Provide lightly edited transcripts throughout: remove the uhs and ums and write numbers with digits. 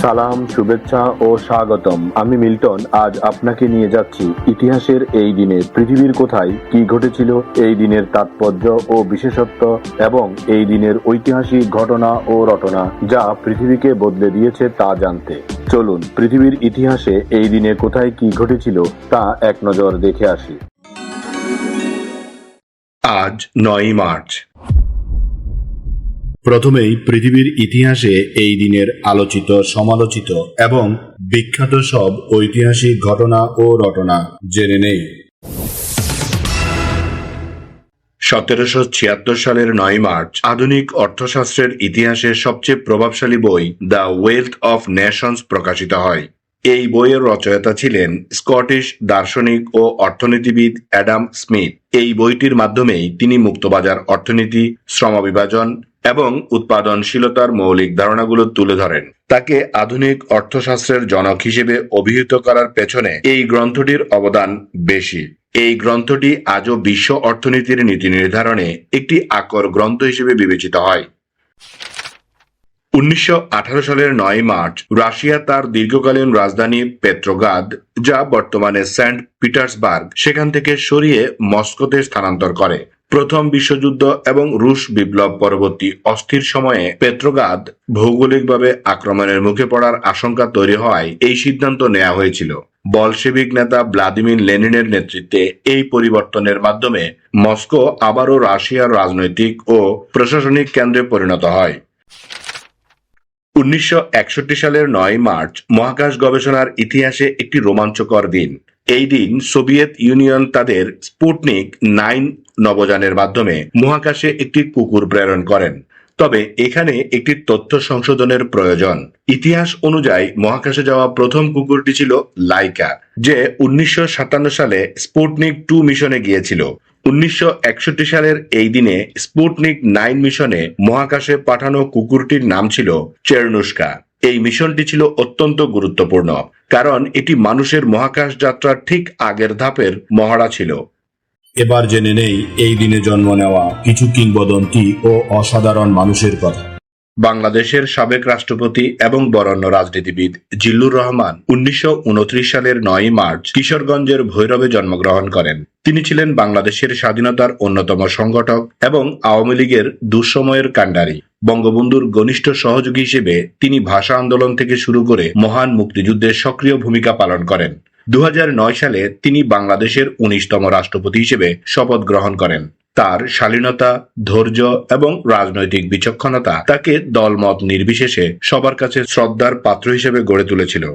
সালাম, শুভেচ্ছা ও স্বাগতম। আমি মিল্টন। আজ আপনাকে নিয়ে যাচ্ছি ইতিহাসের এই দিনে পৃথিবীর কোথায় কি ঘটেছিল, এই দিনের তাৎপর্য ও বিশেষত্ব এবং এই দিনের ঐতিহাসিক ঘটনা ও রটনা যা পৃথিবীকে বদলে দিয়েছে তা জানতে। চলুন পৃথিবীর ইতিহাসে এই দিনে কোথায় কি ঘটেছিল তা এক নজর দেখে আসি। আজ 9 মার্চ। প্রথমেই পৃথিবীর ইতিহাসে এই দিনের আলোচিত, সমালোচিত এবং বিখ্যাত সব ঐতিহাসিক ঘটনা ও রটনা জেনে নেই। 1776 সালের 9 মার্চ আধুনিক অর্থশাস্ত্রের ইতিহাসের সবচেয়ে প্রভাবশালী বই দ্য ওয়েলথ অফ নেশনস প্রকাশিত হয়। এই বইয়ের রচয়িতা ছিলেন স্কটিশ দার্শনিক ও অর্থনীতিবিদ অ্যাডাম স্মিথ। এই বইটির মাধ্যমেই তিনি মুক্তবাজার অর্থনীতি, শ্রম বিভাজন এবং উৎপাদনশীলতার মৌলিক ধারণাগুলো তুলে ধরেন। তাকে আধুনিক অর্থশাস্ত্রের জনক হিসেবে অভিহিত করার পেছনে এই গ্রন্থটির অবদান বেশি। এই গ্রন্থটি আজও বিশ্ব অর্থনীতির নীতি নির্ধারণে একটি আকর গ্রন্থ হিসেবে বিবেচিত হয়। 1918 সালের 9 মার্চ রাশিয়া তার দীর্ঘকালীন রাজধানী পেট্রোগ্রাদ, যা বর্তমানে সেন্ট পিটার্সবার্গ, সেখান থেকে সরিয়ে মস্কোতে স্থানান্তর করে। প্রথম বিশ্বযুদ্ধ এবং রুশ বিপ্লব পরবর্তী অস্থির সময়ে পেট্রোগ্রাদ ভৌগোলিকভাবে আক্রমণের মুখে পড়ার আশঙ্কা তৈরি হওয়ায় এই সিদ্ধান্ত নেওয়া হয়েছিল। বলশেভিক নেতা ভ্লাদিমির লেনিনের নেতৃত্বে এই পরিবর্তনের মাধ্যমে মস্কো আবারও রাশিয়ার রাজনৈতিক ও প্রশাসনিক কেন্দ্রে পরিণত হয়। 1961 সালের 9 মার্চ মহাকাশ গবেষণার ইতিহাসে একটি রোমাঞ্চকর দিন। এই দিন সোভিয়েত ইউনিয়ন তাদের স্পুটনিক 9 নভোযানের মাধ্যমে মহাকাশে একটি কুকুর প্রেরণ করেন। তবে এখানে একটি তথ্য সংশোধনের প্রয়োজন। ইতিহাস অনুযায়ী মহাকাশে যাওয়া প্রথম কুকুরটি ছিল লাইকা, যে 1957 সালে স্পুটনিক 2 মিশনে গিয়েছিল। 1961 সালের এই দিনে স্পুটনিক 9 মিশনে মহাকাশে পাঠানো কুকুরটির নাম ছিল চেরনুশকা। এই মিশনটি ছিল অত্যন্ত গুরুত্বপূর্ণ, কারণ এটি মানুষের মহাকাশ যাত্রার ঠিক আগের ধাপের মহড়া ছিল। এবার জেনে নেই এই দিনে জন্ম নেওয়া কিছু কিংবদন্তি ও অসাধারণ মানুষের কথা। বাংলাদেশের সাবেক রাষ্ট্রপতি এবং বরেণ্য রাজনীতিবিদ জিল্লুর রহমান 1929 সালের 9 মার্চ কিশোরগঞ্জের ভৈরবে জন্মগ্রহণ করেন। তিনি ছিলেন বাংলাদেশের স্বাধীনতার অন্যতম সংগঠক এবং আওয়ামী লীগের দুঃসময়ের কাণ্ডারি। বঙ্গবন্ধুর ঘনিষ্ঠ সহযোগী হিসেবে তিনি ভাষা আন্দোলন থেকে শুরু করে মহান মুক্তিযুদ্ধে সক্রিয় ভূমিকা পালন করেন। 2009 সালে তিনি বাংলাদেশের 19তম রাষ্ট্রপতি হিসেবে শপথ গ্রহণ করেন। তার শালীনতা, ধৈর্য এবং রাজনৈতিক বিচক্ষণতা তাকে দলমত নির্বিশেষে সবার কাছে শ্রদ্ধার পাত্র হিসেবে গড়ে তুলেছিল।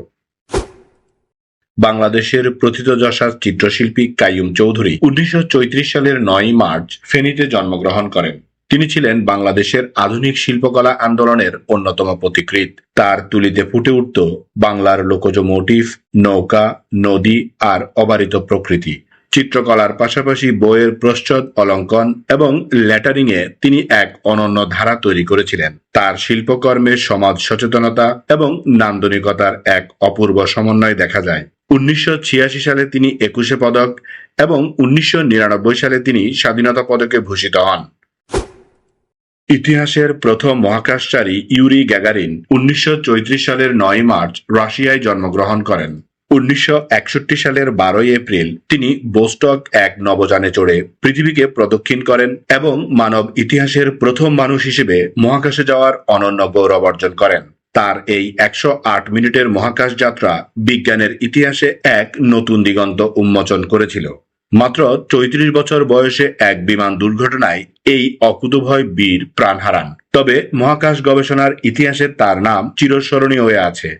বাংলাদেশের প্রথিতযশা চিত্রশিল্পী কাইয়ুম চৌধুরী 1934 সালের 9 মার্চ ফেনীতে জন্মগ্রহণ করেন। তিনি ছিলেন বাংলাদেশের আধুনিক শিল্পকলা আন্দোলনের অন্যতম পথিকৃৎ। তার তুলিতে ফুটে উঠত বাংলার লোকজ মোটিভ, নৌকা, নদী আর অবারিত প্রকৃতি। চিত্রকলার পাশাপাশি বইয়ের প্রচ্ছদ, অলঙ্কন এবং লেটারিংয়ে তিনি এক অনন্য ধারা তৈরি করেছিলেন। তার শিল্পকর্মের সমাজ সচেতনতা এবং নান্দনিকতার এক অপূর্ব সমন্বয় দেখা যায়। 1986 সালে তিনি 21 পদক এবং 1999 সালে তিনি স্বাধীনতা পদকে ভূষিত হন। ইতিহাসের প্রথম মহাকাশচারী ইউরি গ্যাগারিন 1934 সালের 9 মার্চ রাশিয়ায় জন্মগ্রহণ করেন। 1961 সালের 12 এপ্রিল তিনি বোস্টক 1 নভোযানে চড়ে পৃথিবীকে প্রদক্ষিণ করেন এবং মানব ইতিহাসের প্রথম মানুষ হিসেবে মহাকাশে যাওয়ার অনন্য গৌরব অর্জন করেন। তার এই 108 মিনিটের মহাকাশ যাত্রা বিজ্ঞানের ইতিহাসে এক নতুন দিগন্ত উন্মোচন করেছিল। মাত্র 34 বছর বয়সে এক বিমান দুর্ঘটনায় এই অকুতোভয় বীর প্রাণ হারান। তবে মহাকাশ গবেষণার ইতিহাসে তার নাম চিরস্মরণীয় হয়ে আছে।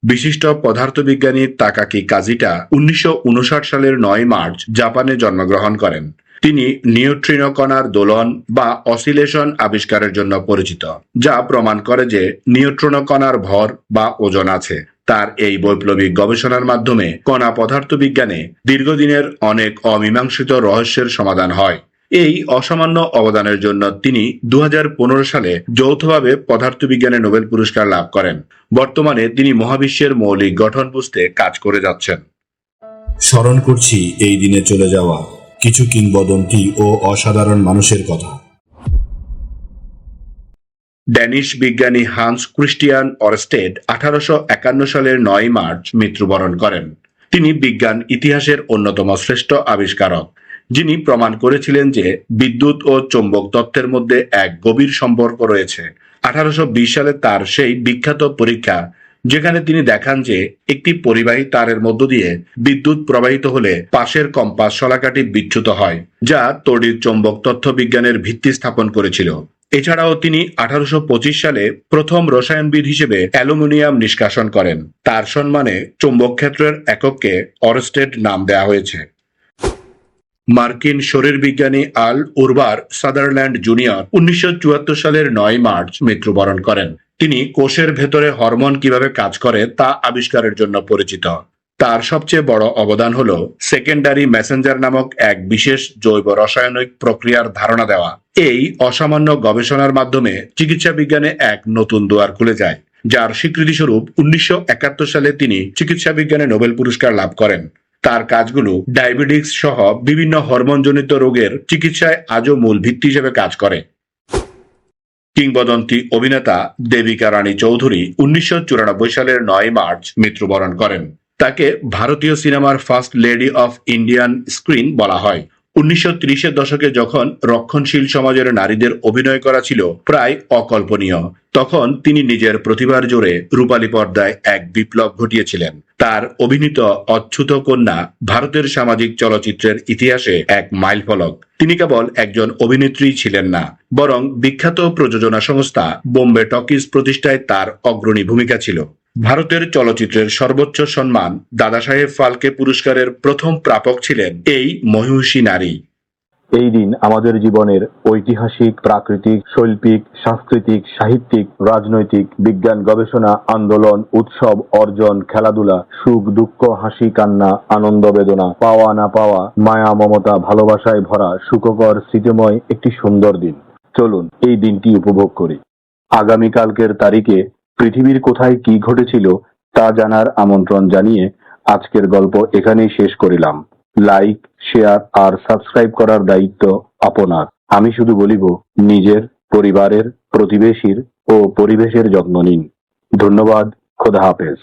বিশিষ্ট পদার্থবিজ্ঞানী তাকাকি কাজিটা 1959 সালের 9 মার্চ জাপানে জন্মগ্রহণ করেন। তিনি নিউট্রিনো কণার দোলন বা অসিলেশন আবিষ্কারের জন্য পরিচিত, যা প্রমাণ করে যে নিউট্রিনো কণার ভর বা ওজন আছে। তার এই বৈপ্লবিক গবেষণার মাধ্যমে কণা পদার্থবিজ্ঞানে দীর্ঘদিনের অনেক অমীমাংসিত রহস্যের সমাধান হয়। এই অসামান্য অবদানের জন্য তিনি 2015 সালে যৌথভাবে পদার্থবিজ্ঞানে নোবেল পুরস্কার লাভ করেন। বর্তমানে তিনি মহাবিশ্বের মৌলিক গঠন বুঝতে কাজ করে যাচ্ছেন। স্মরণ করছি এই দিনে চলে যাওয়া কিছু কিংবদন্তি ও অসাধারণ মানুষের কথা। ড্যানিশ বিজ্ঞানী হান্স ক্রিস্টিয়ান অরস্টেড 1851 সালের 9 মার্চ মৃত্যুবরণ করেন। তিনি বিজ্ঞান ইতিহাসের অন্যতম শ্রেষ্ঠ আবিষ্কারক, যিনি প্রমাণ করেছিলেন যে বিদ্যুৎ ও চৌম্বক তত্ত্বের মধ্যে এক গভীর সম্পর্ক রয়েছে। 1820 সালে তার সেই বিখ্যাত পরীক্ষা, যেখানে তিনি দেখান যে একটি পরিবাহী তারের মধ্য দিয়ে বিদ্যুৎ প্রবাহিত হলে পাশের কম্পাস শলাকাটি বিচ্যুত হয়, যা তড়িৎ চৌম্বক তত্ত্ব বিজ্ঞানের ভিত্তি স্থাপন করেছিল। এছাড়াও তিনি 1825 সালে প্রথম রসায়নবিদ হিসেবে অ্যালুমিনিয়াম নিষ্কাশন করেন। তার সম্মানে চৌম্বক ক্ষেত্রের একককে অরস্টেড নাম দেওয়া হয়েছে। মার্কিন শরীরবিজ্ঞানী আল উরবার সাদারল্যান্ড জুনিয়র 1974 সালের 9 মার্চ মৃত্যুবরণ করেন। তিনি কোষের ভেতরে হরমোন কিভাবে কাজ করে তা আবিষ্কারের জন্য পরিচিত। তার সবচেয়ে বড় অবদান হল সেকেন্ডারি মেসেঞ্জার নামক এক বিশেষ জৈব রাসায়নিক প্রক্রিয়ার ধারণা দেওয়া। এই অসামান্য গবেষণার মাধ্যমে চিকিৎসা বিজ্ঞানে এক নতুন দুয়ার খুলে যায়, যার স্বীকৃতিস্বরূপ 1971 সালে তিনি চিকিৎসা বিজ্ঞানে নোবেল পুরস্কার লাভ করেন। তার কাজগুলো ডায়াবেটিস সহ বিভিন্ন হরমোনজনিত রোগের চিকিৎসায় আজও মূল ভিত্তি হিসেবে কাজ করে। কিংবদন্তি অভিনেতা দেবিকা রানী চৌধুরী 1994 সালের 9 মার্চ মৃত্যুবরণ করেন। তাকে ভারতীয় সিনেমার first lady of Indian screen বলা হয়। 1930-এর দশকে যখন রক্ষণশীল সমাজের নারীদের অভিনয় করা ছিল প্রায় অকল্পনীয়, তখন তিনি নিজের প্রতিভার জোরে রূপালী পর্দায় এক বিপ্লব ঘটিয়েছিলেন। তার অভিনীত অচ্যুত কন্যা ভারতের সামাজিক চলচ্চিত্রের ইতিহাসে এক মাইলফলক। তিনি কেবল একজন অভিনেত্রী ছিলেন না, বরং বিখ্যাত প্রযোজনা সংস্থা বোম্বে টকিজ প্রতিষ্ঠায় তার অগ্রণী ভূমিকা ছিল। ভারতের চলচ্চিত্রের সর্বোচ্চ সম্মান দাদাসাহেব ফালকে পুরস্কারের প্রথম প্রাপক ছিলেন এই মহিষী নারী। এই দিন আমাদের জীবনের ঐতিহাসিক, প্রাকৃতিক, শৈল্পিক, সাংস্কৃতিক, সাহিত্যিক, রাজনৈতিক, বিজ্ঞান গবেষণা, আন্দোলন, উৎসব, অর্জন, খেলাধুলা, সুখ দুঃখ, হাসি কান্না, আনন্দ বেদনা, পাওয়া না পাওয়া, মায়া মমতা, ভালোবাসায় ভরা সুখকর স্মৃতিময় একটি সুন্দর দিন। চলুন এই দিনটি উপভোগ করি। আগামীকালকের তারিখে পৃথিবীর কোথায় কি ঘটেছিল তা জানার আমন্ত্রণ জানিয়ে আজকের গল্প এখানেই শেষ করিলাম। লাইক, শেয়ার আর সাবস্ক্রাইব করার দায়িত্ব আপনার। আমি শুধু বলিব, নিজের, পরিবারের, প্রতিবেশীর ও পরিবেশের যত্ন নিন। ধন্যবাদ। খোদা হাফেজ।